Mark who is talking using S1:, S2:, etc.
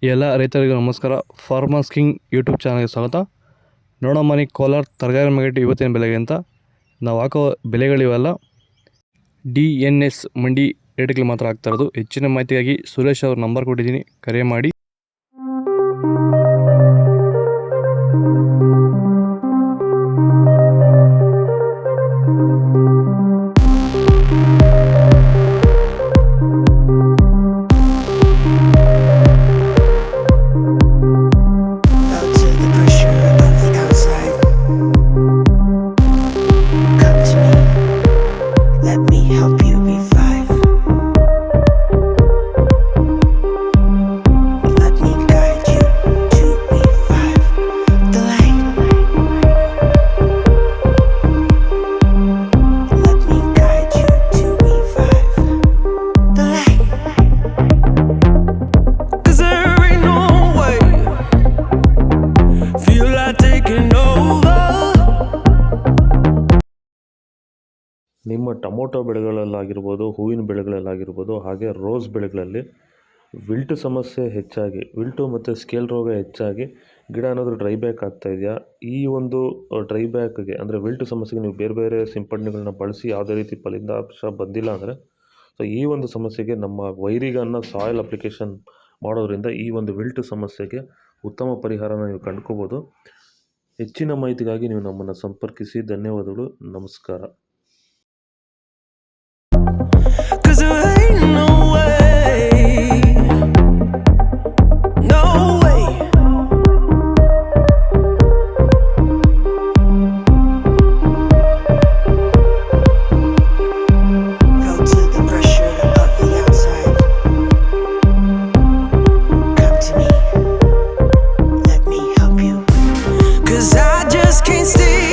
S1: ಎಲ್ಲ ರೈತರಿಗೂ ನಮಸ್ಕಾರ. ಫಾರ್ಮರ್ಸ್ ಕಿಂಗ್ ಯೂಟ್ಯೂಬ್ ಚಾನಲ್ಗೆ ಸ್ವಾಗತ. ನೋಡಮ್ಮನಿ ಕೋಲಾರ ತರಕಾರಿ ಮಾರ್ಕೆಟ್ ಇವತ್ತಿನ ಬೆಲೆಗೆ ಅಂತ ನಾವು ಹಾಕೋ ಬೆಲೆಗಳಿವೆಲ್ಲ DNS ಮಂಡಿ ರೇಟ್ಗಳು ಮಾತ್ರ ಆಗ್ತಾ ಇರೋದು. ಹೆಚ್ಚಿನ ಮಾಹಿತಿಗಾಗಿ ಸುರೇಶ್ ಅವ್ರ ನಂಬರ್ ಕೊಟ್ಟಿದ್ದೀನಿ, ಕರೆ ಮಾಡಿ.
S2: ನಿಮ್ಮ ಟೊಮೊಟೊ ಬೆಳೆಗಳಲ್ಲಾಗಿರ್ಬೋದು, ಹೂವಿನ ಬೆಳೆಗಳಲ್ಲಾಗಿರ್ಬೋದು, ಹಾಗೆ ರೋಸ್ ಬೆಳೆಗಳಲ್ಲಿ ವಿಲ್ಟು ಸಮಸ್ಯೆ ಹೆಚ್ಚಾಗಿ, ವಿಲ್ಟು ಮತ್ತು ಸ್ಕೇಲ್ ರೋಗ ಹೆಚ್ಚಾಗಿ ಗಿಡ ಏನಾದರೂ ಡ್ರೈ ಬ್ಯಾಕ್ ಆಗ್ತಾ ಇದೆಯಾ? ಈ ಒಂದು ಡ್ರೈ ಬ್ಯಾಕ್ಗೆ ಅಂದರೆ ವಿಲ್ಟು ಸಮಸ್ಯೆಗೆ ನೀವು ಬೇರೆ ಬೇರೆ ಸಿಂಪಡಣೆಗಳನ್ನ ಬಳಸಿ ಯಾವುದೇ ರೀತಿ ಫಲಿತಾಂಶ ಬಂದಿಲ್ಲ ಅಂದರೆ, ಸೊ ಈ ಒಂದು ಸಮಸ್ಯೆಗೆ ನಮ್ಮ ವೈರಿಗನ್ನ ಸಾಯಿಲ್ ಅಪ್ಲಿಕೇಶನ್ ಮಾಡೋದ್ರಿಂದ ಈ ಒಂದು ವಿಲ್ಟು ಸಮಸ್ಯೆಗೆ ಉತ್ತಮ ಪರಿಹಾರನ ನೀವು ಕಂಡ್ಕೋಬೋದು. ಹೆಚ್ಚಿನ ಮಾಹಿತಿಗಾಗಿ ನೀವು ನಮ್ಮನ್ನು ಸಂಪರ್ಕಿಸಿ. ಧನ್ಯವಾದಗಳು. ನಮಸ್ಕಾರ.
S3: I just can't stay